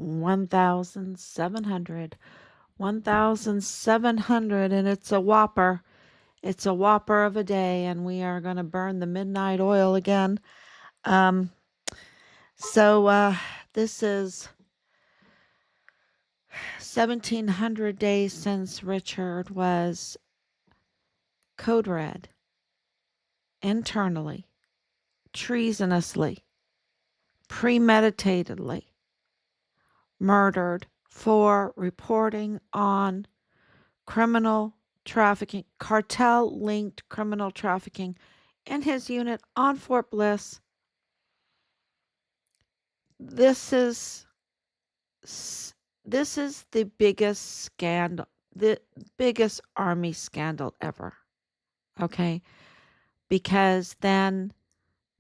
1,700. 1,700, and it's a whopper. It's a whopper of a day, and we are going to burn the midnight oil again. Um, so this is 1,700 days since Richard was code red, internally, treasonously, premeditatedly murdered for reporting on criminal trafficking, cartel linked criminal trafficking in his unit on Fort Bliss. This is this is the biggest scandal, the biggest army scandal ever. Okay? Because then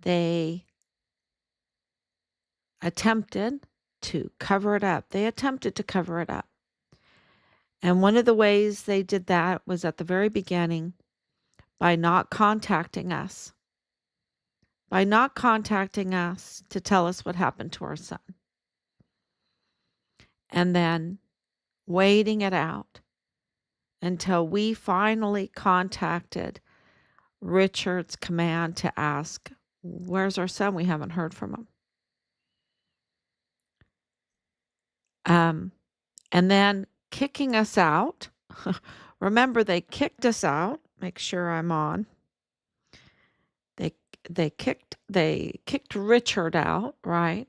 they attempted to cover it up. They attempted to cover it up. And one of the ways they did that was at the very beginning by not contacting us. By not contacting us to tell us what happened to our son. And then waiting it out until we finally contacted Richard's command to ask, where's our son? We haven't heard from him. And then kicking us out. Remember, they kicked us out. Make sure I'm on. They kicked Richard out, right?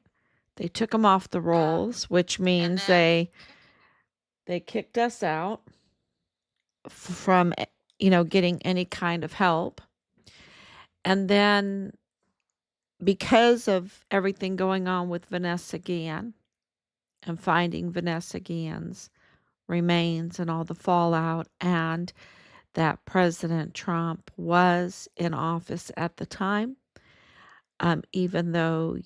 They took him off the rolls, which means they kicked us out from, getting any kind of help. And then because of everything going on with Vanessa Guillen and finding Vanessa Guillen's remains and all the fallout, and that President Trump was in office at the time, even though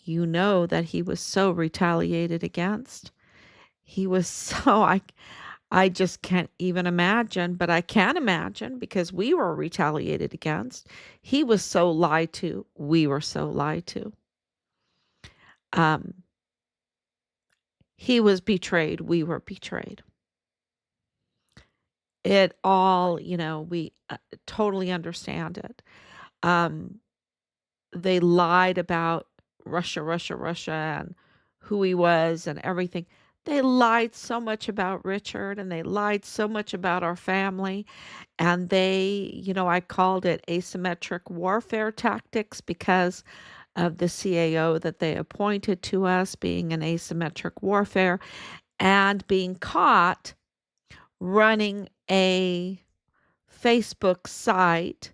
that he was so retaliated against. He was so, I just can't even imagine, but I can imagine because we were retaliated against. He was so lied to. We were so lied to. He was betrayed. We were betrayed. It all, we totally understand it. They lied about Russia, and who he was and everything. They lied so much about Richard, and they lied so much about our family. And they, I called it asymmetric warfare tactics because of the CAO that they appointed to us being an asymmetric warfare and being caught running a Facebook site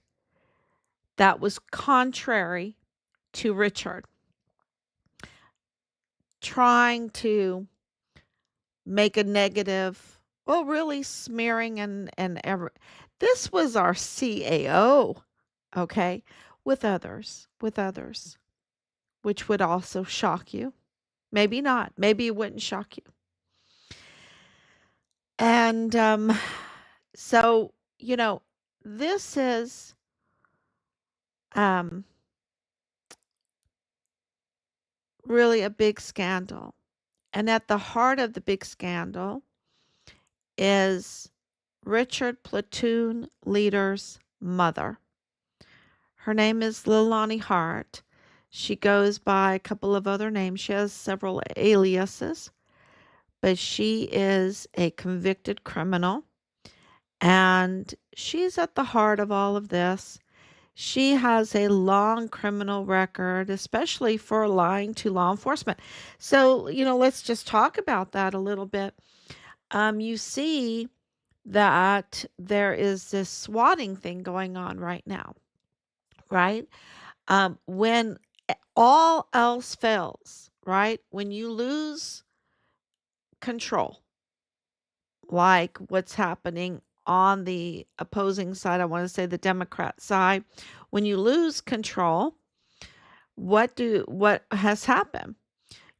that was contrary to Richard, trying to make a negative, well, really smearing this was our CAO, okay, with others, which would also shock you. Maybe not. Maybe it wouldn't shock you. And so, this is really a big scandal. And at the heart of the big scandal is Richard Platoon Leader's mother. Her name is Leilani Hart. She goes by a couple of other names. She has several aliases, but she is a convicted criminal, and she's at the heart of all of this. She has a long criminal record, especially for lying to law enforcement. So, let's just talk about that a little bit. You see that there is this swatting thing going on right now, right? When all else fails, right? When you lose control, like what's happening on the opposing side, I want to say the Democrat side, when you lose control, what has happened?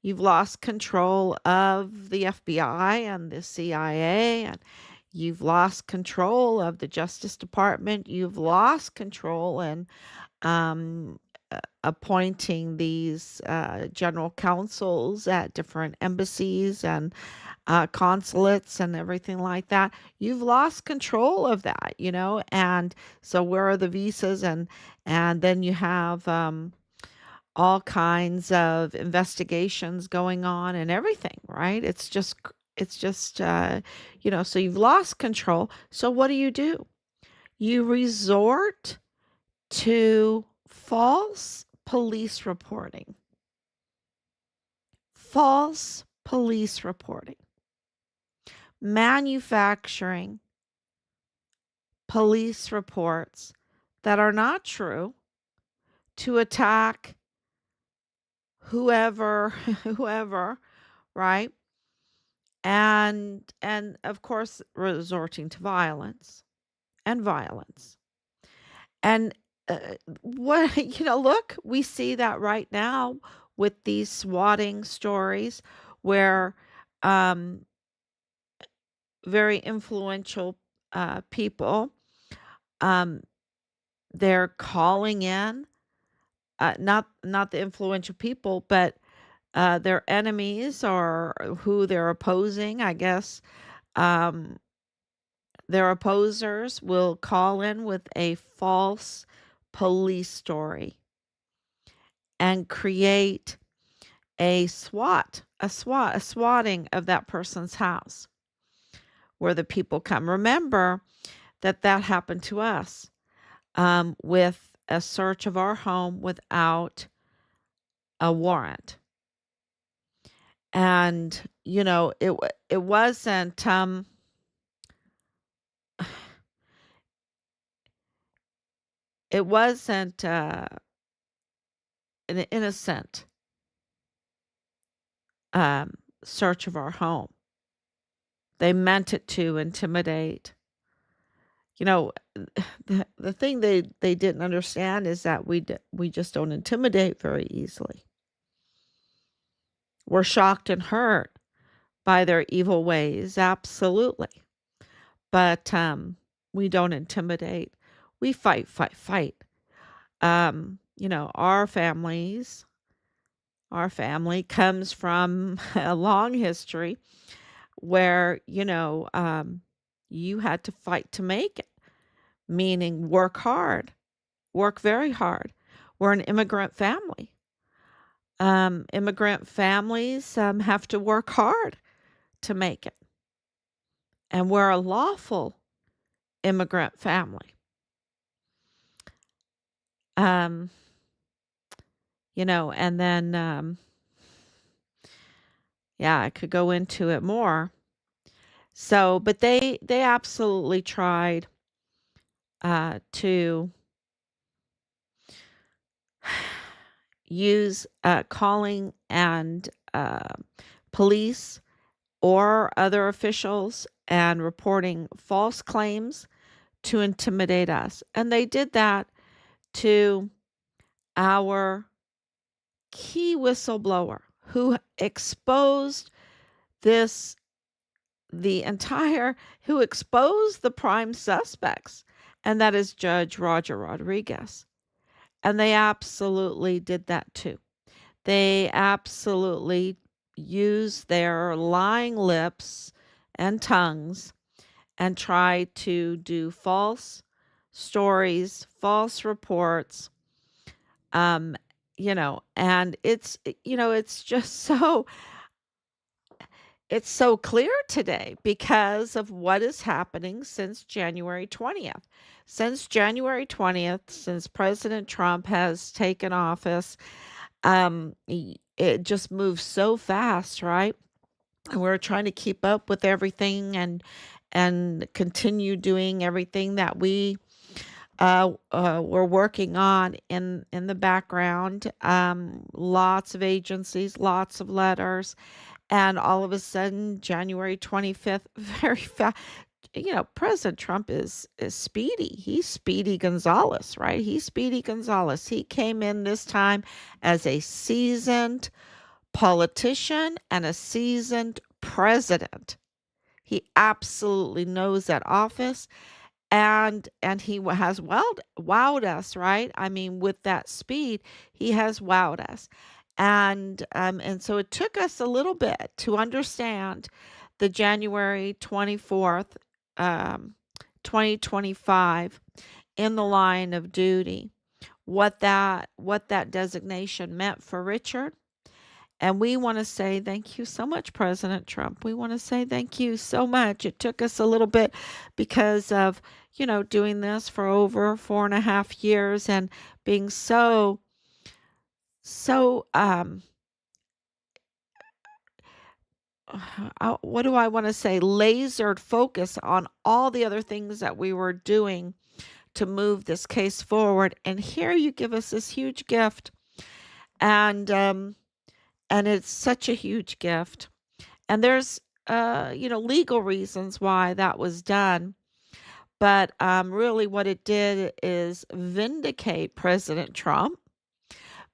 You've lost control of the FBI and the CIA, and you've lost control of the Justice Department. You've lost control and appointing these general counsels at different embassies and consulates and everything like that. You've lost control of that, and so where are the visas? And then you have all kinds of investigations going on and everything, right? It's just so you've lost control. So what do? You resort to false police reporting. False police reporting. Manufacturing police reports that are not true to attack whoever, whoever, right? And of course resorting to violence and violence. And what look, we see that right now with these swatting stories where um, very influential people, um, they're calling in, not the influential people, but their enemies or who they're opposing, I guess. Um, their opposers will call in with a false police story and create a swatting of that person's house where the people come. Remember that happened to us with a search of our home without a warrant. And, it wasn't, it wasn't an innocent um, search of our home. They meant it to intimidate. You know, the thing they didn't understand is that we just don't intimidate very easily. We're shocked and hurt by their evil ways, absolutely. But we don't intimidate. We fight, fight, fight. Our family comes from a long history where, you had to fight to make it, meaning work hard, work very hard. We're an immigrant family. Immigrant families have to work hard to make it. And we're a lawful immigrant family. Um, and then, yeah, I could go into it more. So, but they absolutely tried to use calling and police or other officials and reporting false claims to intimidate us. And they did that to our key whistleblower who exposed this, who exposed the prime suspects, and that is Judge Roger Rodriguez. And they absolutely did that too. They absolutely used their lying lips and tongues and tried to do false stories, false reports, um, and it's just it's so clear today because of what is happening since January 20th. Since January 20th, since President Trump has taken office, it just moves so fast, right? And we're trying to keep up with everything and continue doing everything that we're working on in the background. Lots of agencies, lots of letters, and all of a sudden, January 25th, very fast. President Trump is speedy. He's Speedy Gonzalez, right? He's Speedy Gonzalez. He came in this time as a seasoned politician and a seasoned president. He absolutely knows that office, and he has wowed us, right? I mean, with that speed, he has wowed us. And so it took us a little bit to understand the January 24th, um, 2025 in the line of duty, what that designation meant for Richard. And we want to say thank you so much, President Trump. We want to say thank you so much. It took us a little bit because of, doing this for over 4.5 years and being so, what do I want to say, lasered focus on all the other things that we were doing to move this case forward. And here you give us this huge gift. And it's such a huge gift. And there's, legal reasons why that was done. But really, what it did is vindicate President Trump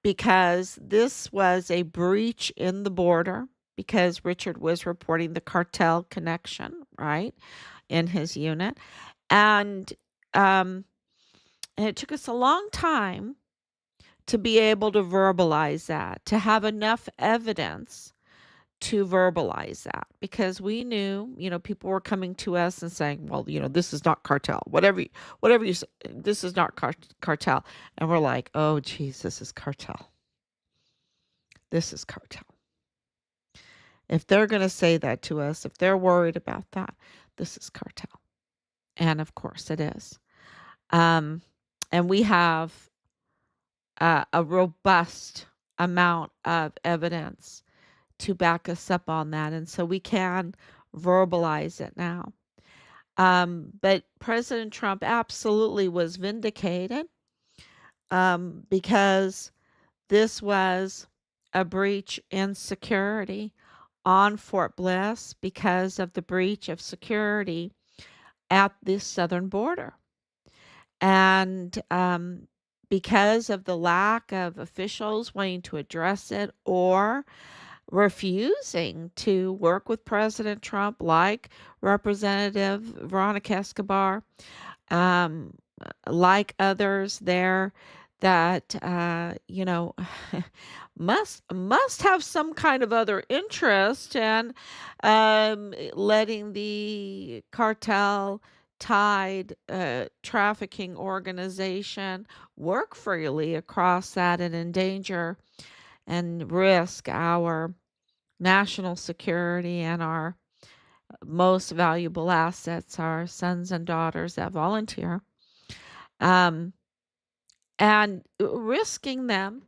because this was a breach in the border because Richard was reporting the cartel connection, right, in his unit. And, um, and it took us a long time to be able to verbalize that, to have enough evidence to verbalize that because we knew, people were coming to us and saying, well, this is not cartel, whatever you say, this is not cartel. And we're like, oh, geez, this is cartel. This is cartel. If they're going to say that to us, if they're worried about that, this is cartel. And of course it is. And we have a robust amount of evidence to back us up on that. And so we can verbalize it now. But President Trump absolutely was vindicated because this was a breach in security on Fort Bliss because of the breach of security at the southern border. And because of the lack of officials wanting to address it or refusing to work with President Trump, like Representative Veronica Escobar, um, like others there that must have some kind of other interest in letting the cartel tied trafficking organization work freely across that and endanger and risk our national security and our most valuable assets, our sons and daughters that volunteer, um, and risking them.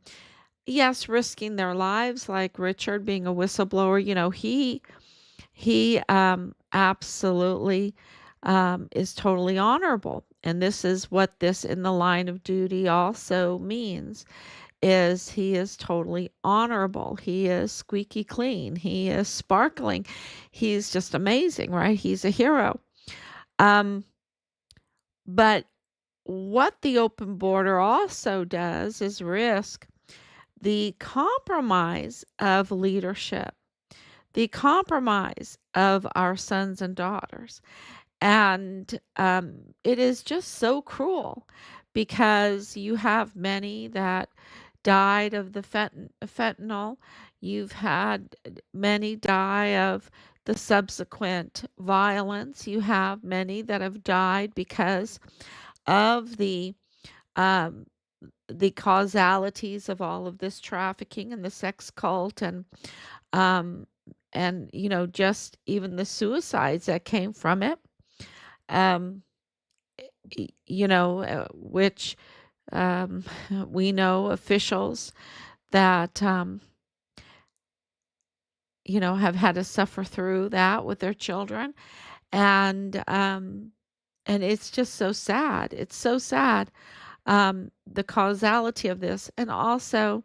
Yes, risking their lives, like Richard being a whistleblower. He absolutely is totally honorable, and this is what this in the line of duty also means. Is he is totally honorable. He is squeaky clean. He is sparkling. He's just amazing, right? He's a hero. Um, but what the open border also does is risk the compromise of leadership, the compromise of our sons and daughters. And it is just so cruel because you have many that died of the fentanyl. You've had many die of the subsequent violence. You have many that have died because of um, the causalities of all of this trafficking and the sex cult um, and just even the suicides that came from it. Um, which we know officials that have had to suffer through that with their children, and it's just so sad. It's so sad, the causality of this, and also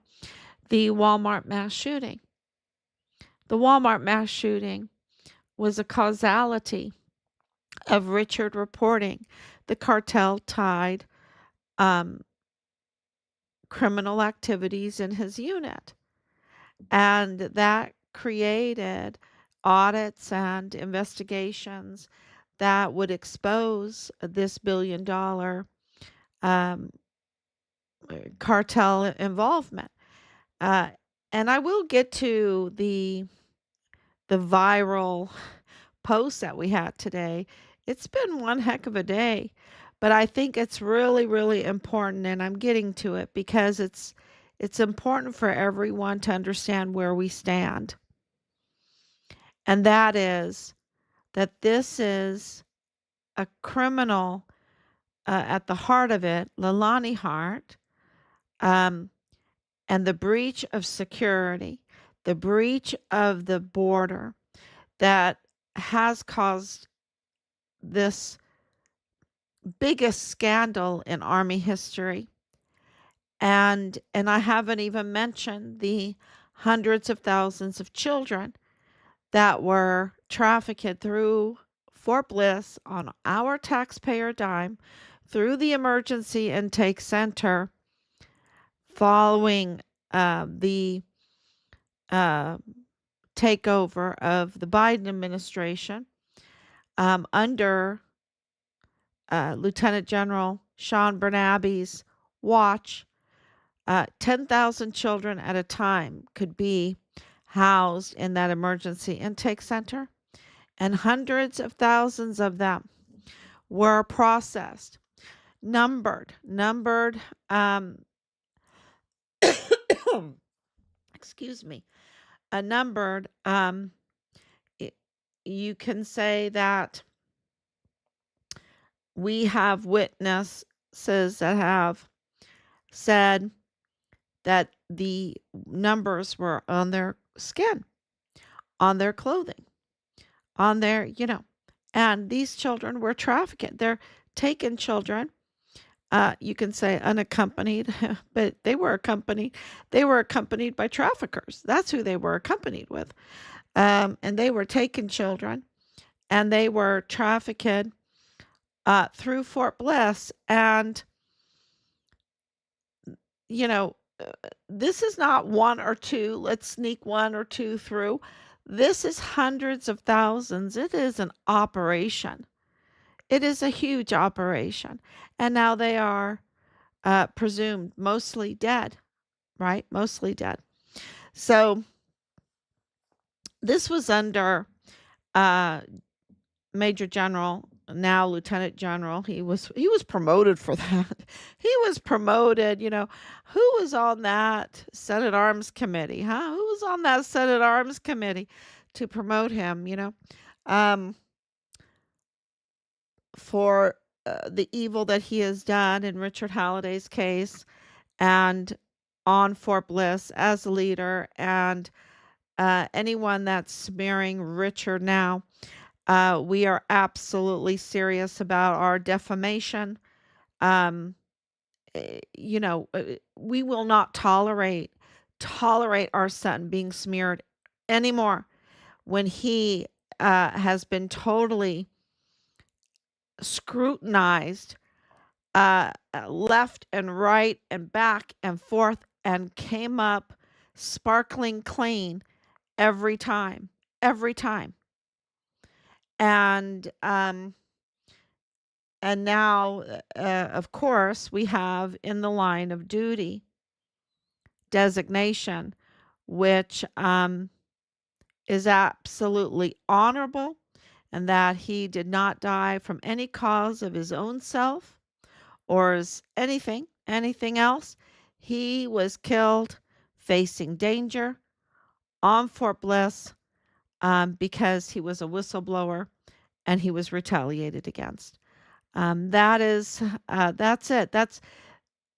the Walmart mass shooting. The Walmart mass shooting was a causality of Richard reporting the cartel tied um, criminal activities in his unit. And that created audits and investigations that would expose this $1 billion um, cartel involvement. Uh, and I will get to the viral post that we had today. It's been one heck of a day, but I think it's really, really important, and I'm getting to it because it's important for everyone to understand where we stand. And that is that this is a criminal at the heart of it, Leilani Hart, um, and the breach of security, the breach of the border that has caused this biggest scandal in Army history. And I haven't even mentioned the hundreds of thousands of children that were trafficked through Fort Bliss on our taxpayer dime through the emergency intake center following the uh, takeover of the Biden administration under Lieutenant General Sean Bernabe's watch. 10,000 children at a time could be housed in that emergency intake center, and hundreds of thousands of them were processed, numbered, excuse me, numbered. It, you can say that we have witnesses that have said that the numbers were on their skin, on their clothing, on their, and these children were trafficked. They're taken children. You can say unaccompanied, but they were accompanied. They were accompanied by traffickers. That's who they were accompanied with. And they were taken children, and they were trafficked through Fort Bliss. And you know, this is not one or two. Let's sneak one or two through. This is hundreds of thousands. It is an operation. It is a huge operation. And now they are presumed mostly dead, right? Mostly dead. So this was under uh, Major General, now Lieutenant General. He was promoted for that. He was promoted, who was on that Senate Arms Committee, huh? Who was on that Senate Arms Committee to promote him, um, for the evil that he has done in Richard Halliday's case and on Fort Bliss as a leader, and anyone that's smearing Richard now. We are absolutely serious about our defamation. Um, we will not tolerate our son being smeared anymore when he has been totally scrutinized, left and right and back and forth, and came up sparkling clean every time, every time. And now, of course, we have in the line of duty designation, which is absolutely honorable, and that he did not die from any cause of his own self or anything else. He was killed facing danger on Fort Bliss because he was a whistleblower and he was retaliated against. That's it. That's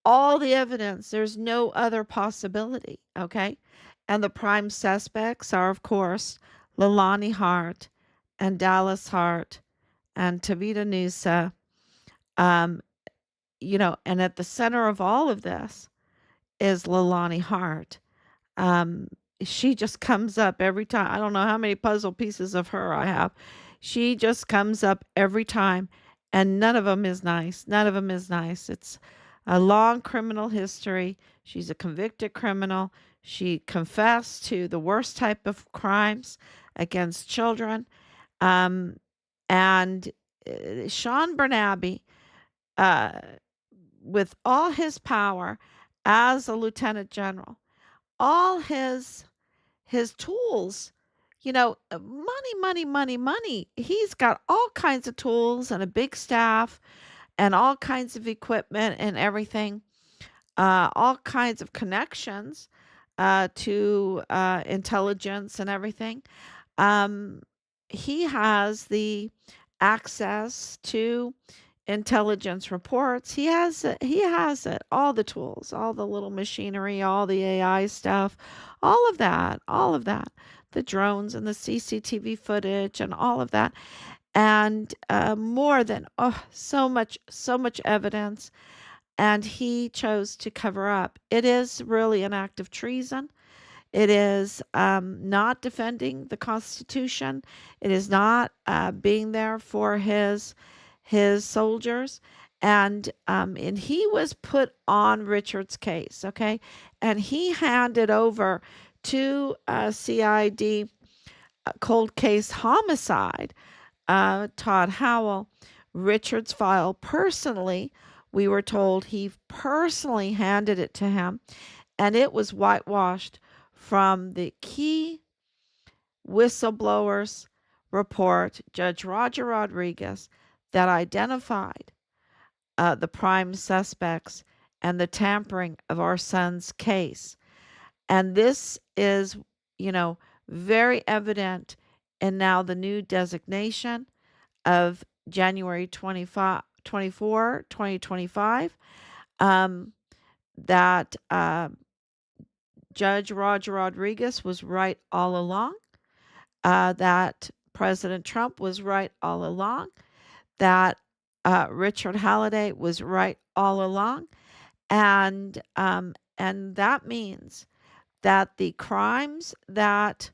all the evidence. There's no other possibility. Okay. And the prime suspects are, of course, Leilani Hart and Dallas Hart and Tavita Nusa. Um, and at the center of all of this is Leilani Hart. Um, she just comes up every time. I don't know how many puzzle pieces of her I have. She just comes up every time, and none of them is nice. None of them is nice. It's a long criminal history. She's a convicted criminal. She confessed to the worst type of crimes against children. Um, and Sean Bernabe, uh, with all his power as a lieutenant general, all his tools, money, money, money, money. He's got all kinds of tools and a big staff and all kinds of equipment and everything, all kinds of connections to intelligence and everything. Um, he has the access to intelligence reports. He has it, all the tools, all the little machinery, all the AI stuff, all of that, the drones and the CCTV footage and all of that, and more than so much evidence. And he chose to cover up. It is really an act of treason. It is not defending the Constitution. It is not being there for his soldiers. And he was put on Richard's case, okay, and he handed over to CID cold case homicide. Todd Howell, Richard's file personally. We were told he personally handed it to him, and it was whitewashed from the key whistleblowers report, Judge Roger Rodriguez, that identified the prime suspects and the tampering of our son's case. And this is, you know, very evident in now the new designation of January 2025, that Judge Roger Rodriguez was right all along, that President Trump was right all along, that Richard Halliday was right all along, and that means that the crimes that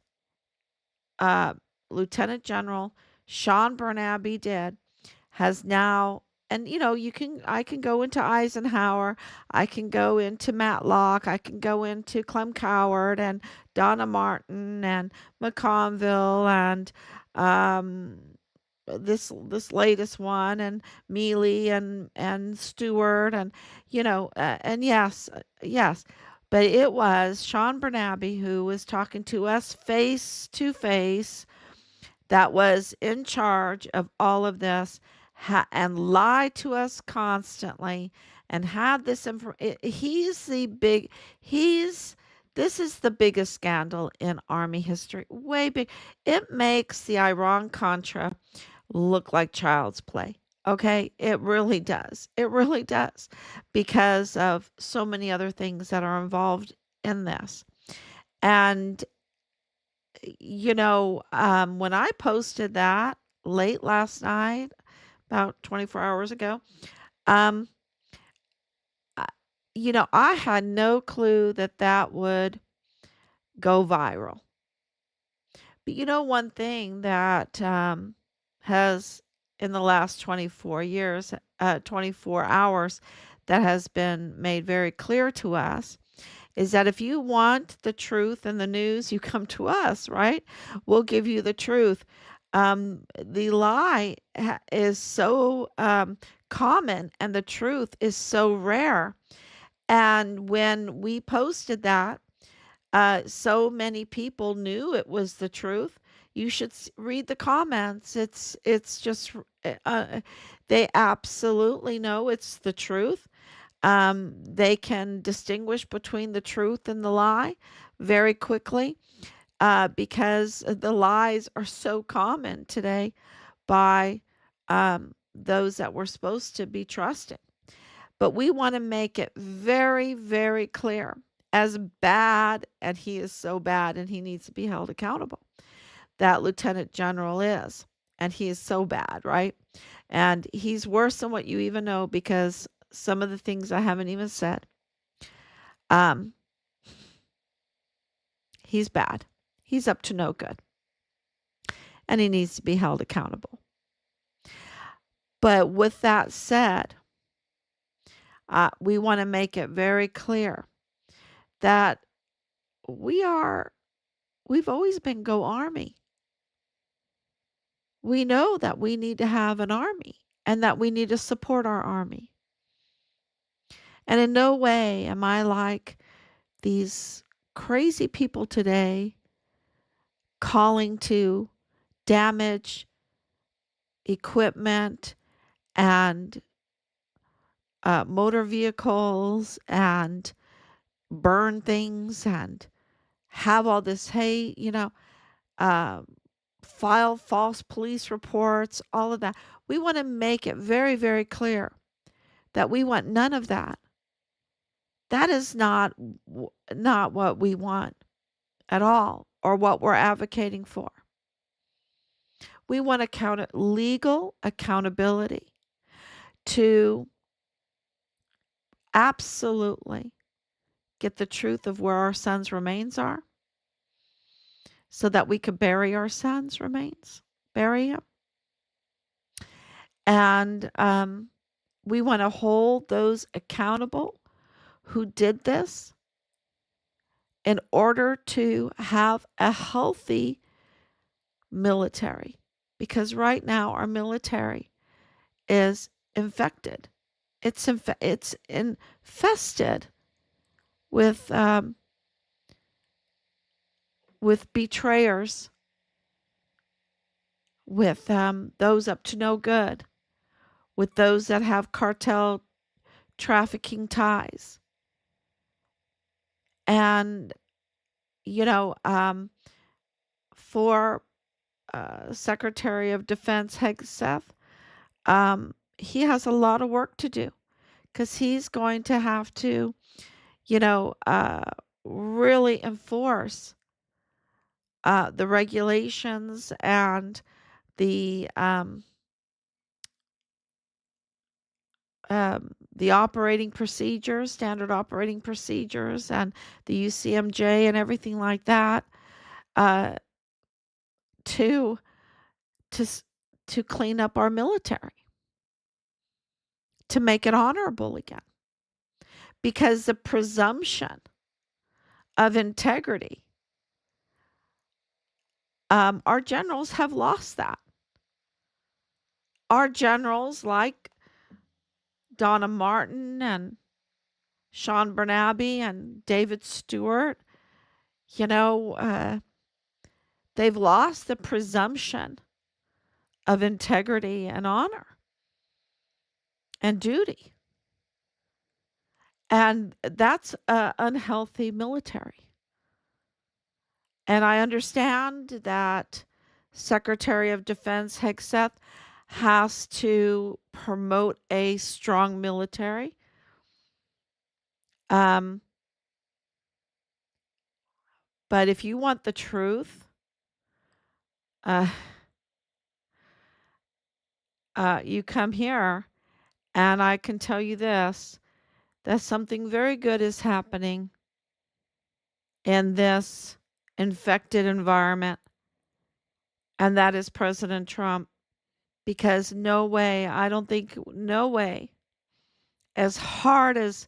uh, Lieutenant General Sean Bernabe did has now, and I can go into Eisenhower, I can go into Matlock, I can go into Clem Coward and Donna Martin and McConville and um, this latest one and Mealy and Stewart and and yes, but it was Sean Bernabe who was talking to us face to face, that was in charge of all of this, and lied to us constantly and had this information. He's the big, he's, this is the biggest scandal in Army history. Way big. It makes the Iran Contra look like child's play. Okay, it really does. It really does, because of so many other things that are involved in this. And when I posted that late last night, about 24 hours ago, um, I, I had no clue that that would go viral. But one thing that has, in the last 24 years, 24 hours, that has been made very clear to us is that if you want the truth and the news, you come to us, right? We'll give you the truth. The lie is so common and the truth is so rare. And when we posted that, so many people knew it was the truth. You should read the comments. It's just they absolutely know it's the truth. They can distinguish between the truth and the lie very quickly, because the lies are so common today by those that we're supposed to be trusting. But we want to make it very, very clear, as bad, and he is so bad and he needs to be held accountable, that Lieutenant General is. And he is so bad, right? And he's worse than what you even know, because some of the things I haven't even said. Um, he's bad. He's up to no good. And he needs to be held accountable. But with that said, we want to make it very clear that we've always been Go Army. we know that we need to have an army and that we need to support our army. And in no way am I like these crazy people today calling to damage equipment and motor vehicles and burn things and have all this hate, uh, file false police reports, all of that. We want to make it very, very clear that we want none of that. That is not what we want at all or what we're advocating for. We want legal accountability to absolutely get the truth of where our sons' remains are so that we could bury our sons' remains, bury them. And we want to hold those accountable who did this in order to have a healthy military. Because right now our military is infected. It's infested with betrayers, with those up to no good, with those that have cartel trafficking ties. And, for Secretary of Defense Hegseth, he has a lot of work to do because he's going to have to, you know, uh, really enforce the regulations and the um, the operating procedures, standard operating procedures, and the UCMJ and everything like that, uh, to to to clean up our military, to make it honorable again, because the presumption of integrity, our generals have lost that. Our generals like Donna Martin and Sean Bernabe and David Stewart, you know, uh, they've lost the presumption of integrity and honor and duty. And that's an unhealthy military. And I understand that Secretary of Defense Hegseth has to promote a strong military. Um, but if you want the truth, uh, you come here, and I can tell you this, that something very good is happening in this infected environment, and that is President Trump. Because no way, I don't think, no way, as hard as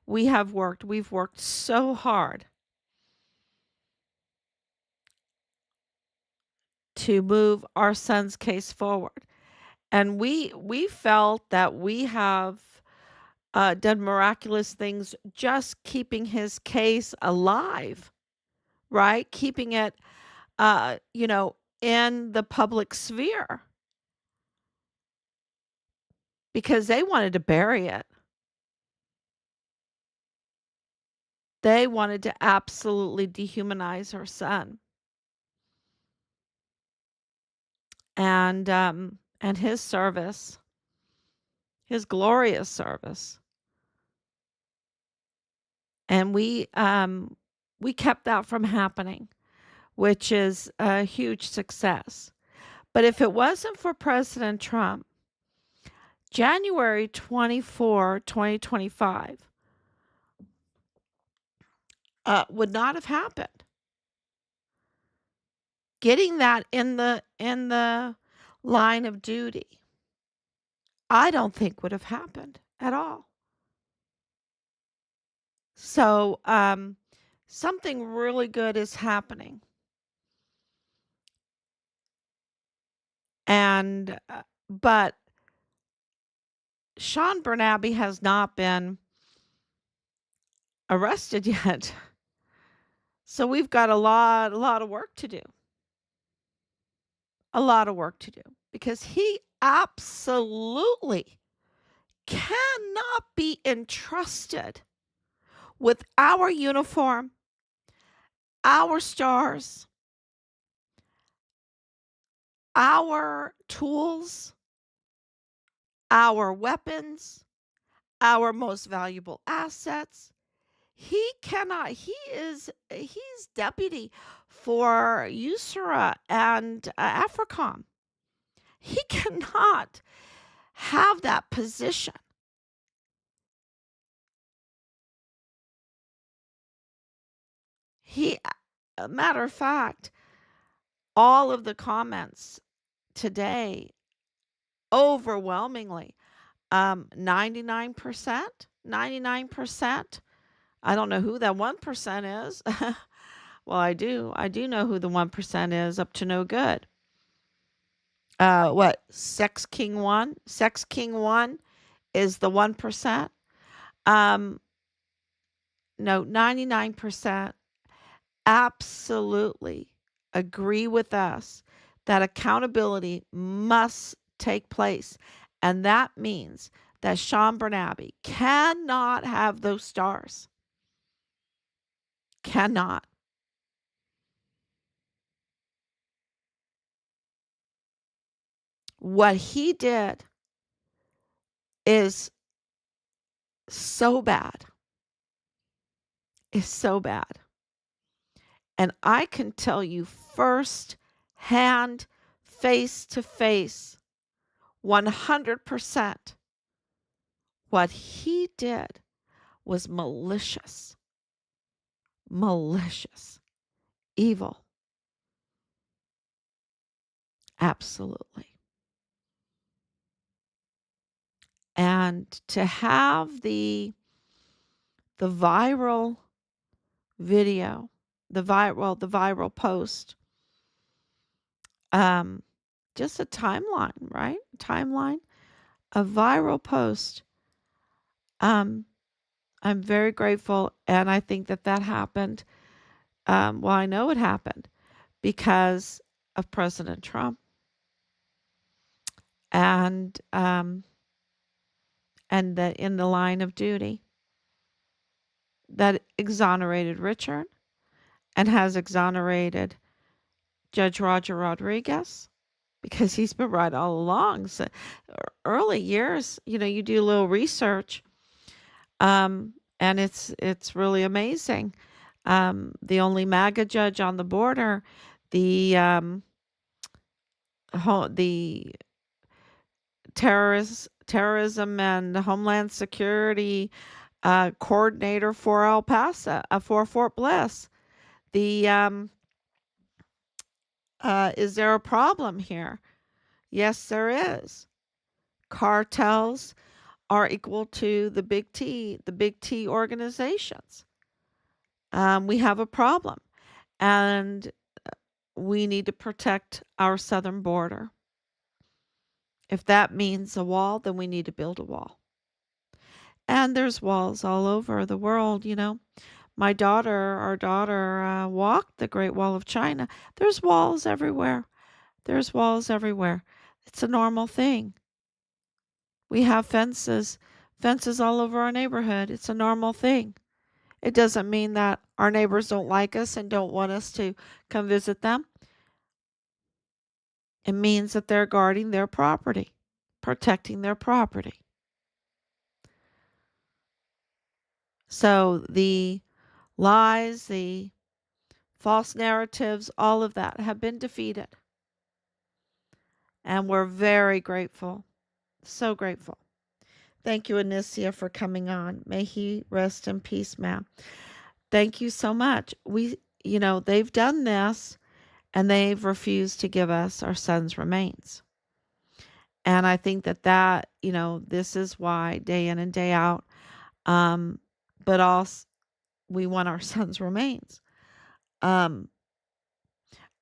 we've worked so hard to move our son's case forward. And we felt that we have done miraculous things just keeping his case alive, right? Keeping it, in the public sphere because they wanted to bury it. They wanted to absolutely dehumanize her son and his service, his glorious service. And we kept that from happening, which is a huge success. But if it wasn't for President Trump, January 24, 2025 would not have happened. Getting that in the line of duty, I don't think would have happened at all. So, something really good is happening. And but Sean Bernabe has not been arrested yet. So we've got a lot of work to do. A lot of work to do because he absolutely cannot be entrusted with our uniform, our stars, our tools, our weapons, our most valuable assets. He's deputy for USERA and AFRICOM. He cannot have that position. He, a matter of fact, all of the comments today, overwhelmingly, 99%, 99%. I don't know who that 1% is. Well, I do. I do know who the 1% is, up to no good. What? Sex King 1? Sex King 1 is the 1%. Um, no, 99% absolutely agree with us that accountability must take place. And that means that Sean Bernabe cannot have those stars. Cannot. What he did is so bad. Is so bad. And I can tell you first hand, face to face, 100%, what he did was malicious, malicious, evil. Absolutely. And to have the viral video, the viral post, um, just a timeline, right? Timeline, a viral post. I'm very grateful, and I think that happened. Well, I know it happened because of President Trump, and that in the line of duty that exonerated Richard and has exonerated Judge Roger Rodriguez because he's been right all along. So early years, you do a little research, and it's really amazing. The only MAGA judge on the border, the the terrorism and Homeland Security coordinator for El Paso, for Fort Bliss. The Is there a problem here? Yes, there is. Cartels are equal to the big T organizations. We have a problem, and we need to protect our southern border. If that means a wall, then we need to build a wall. And there's walls all over the world. Our daughter, walked the Great Wall of China. There's walls everywhere. There's walls everywhere. It's a normal thing. We have fences all over our neighborhood. It's a normal thing. It doesn't mean that our neighbors don't like us and don't want us to come visit them. It means that they're guarding their property, protecting their property. So the lies, the false narratives, all of that have been defeated. And we're very grateful. So grateful. Thank you, Anicia, for coming on. May he rest in peace, ma'am. Thank you so much. They've done this and they've refused to give us our son's remains. And I think this is why day in and day out, but also we want our son's remains. Um,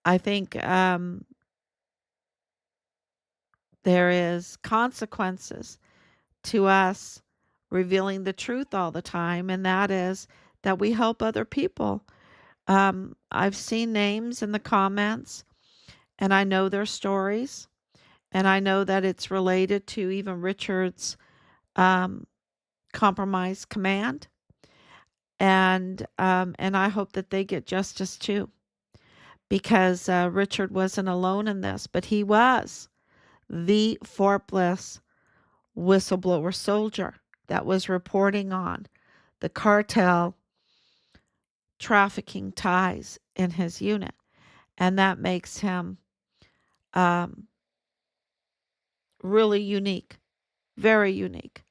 I think There is consequences to us revealing the truth all the time, and that is that we help other people. I've seen names in the comments, and I know their stories, and I know that it's related to even Richard's um, compromise command, and I hope that they get justice too, because Richard wasn't alone in this, but he was the Fortless whistleblower soldier that was reporting on the cartel trafficking ties in his unit, and that makes him um, really unique, very unique.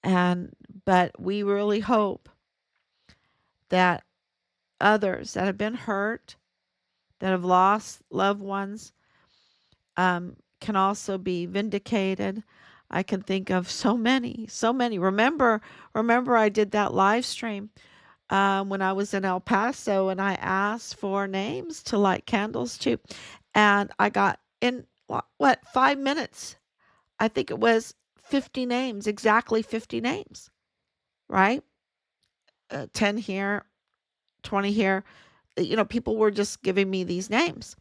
And but we really hope that others that have been hurt, that have lost loved ones, can also be vindicated. I can think of so many, so many. Remember, I did that live stream when I was in El Paso, and I asked for names to light candles to, and I got in what 5 minutes. I think it was 50 names, exactly 50 names, right? 10 here, 20 here. People were just giving me these names.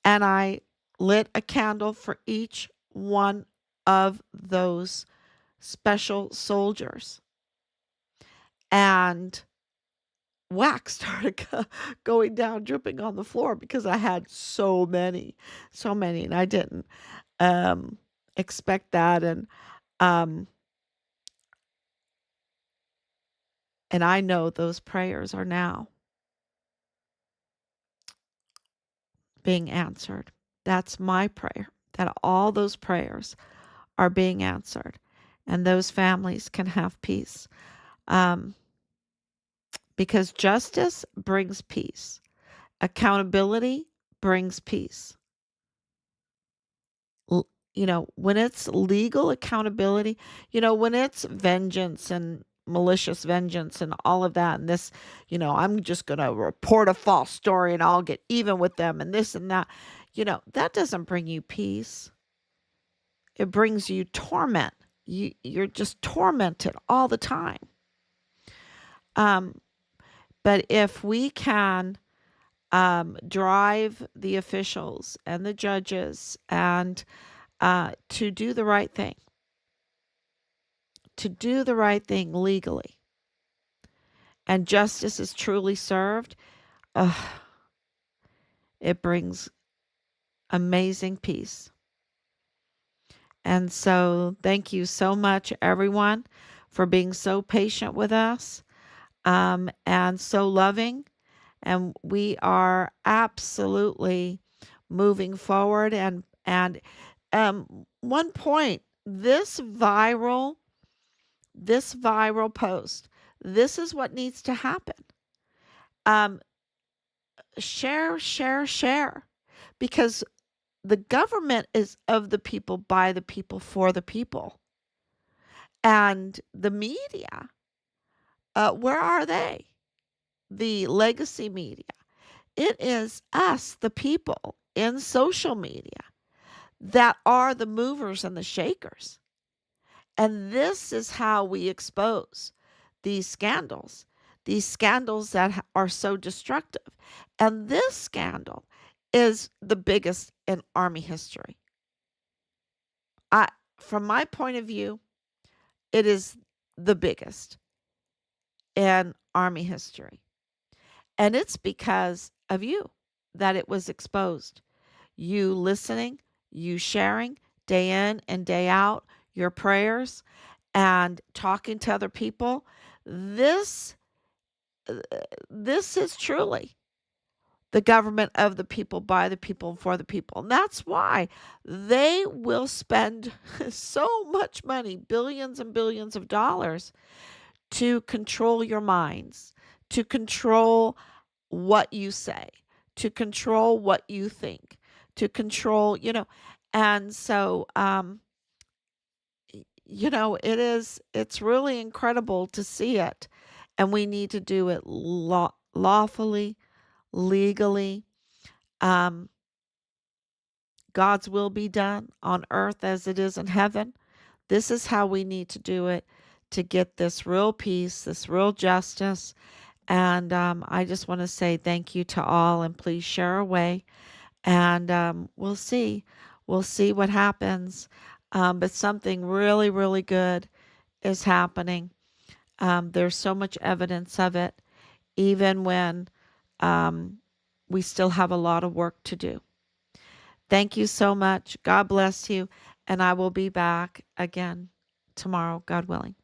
And I lit a candle for each one of those special soldiers. And wax started going down, dripping on the floor because I had so many, and I didn't um, expect that. Um, and I know those prayers are now being answered. That's my prayer, that all those prayers are being answered and those families can have peace. Um, because justice brings peace, accountability brings peace. When it's legal accountability, when it's vengeance and malicious vengeance and all of that, and this, I'm just going to report a false story and I'll get even with them and this and that, that doesn't bring you peace. It brings you torment. You're just tormented all the time. Um, but if we can drive the officials and the judges and to do the right thing, legally, and justice is truly served, uh, it brings amazing peace. And so, thank you so much, everyone, for being so patient with us and so loving. And we are absolutely moving forward. And one point, this viral post, this is what needs to happen. Um, share, share, share, because the government is of the people, by the people, for the people. And the media, where are they? The legacy media. It is us, the people, in social media that are the movers and the shakers. And this is how we expose these scandals that are so destructive. And this scandal is the biggest in Army history. I, from my point of view, it is the biggest in Army history. And it's because of you that it was exposed. You listening, you sharing day in and day out, your prayers and talking to other people. This this is truly the government of the people, by the people, for the people. And that's why they will spend so much money, billions and billions of dollars, to control your minds, to control what you say, to control what you think, to control, and so it's really incredible to see it, and we need to do it lawfully, legally, um God's will be done on earth as it is in heaven. This is how we need to do it to get this real peace, this real justice. And I just want to say thank you to all, and please share away. And we'll see. We'll see what happens. But something really, really good is happening. There's so much evidence of it, even when um, we still have a lot of work to do. Thank you so much. God bless you. And I will be back again tomorrow, God willing.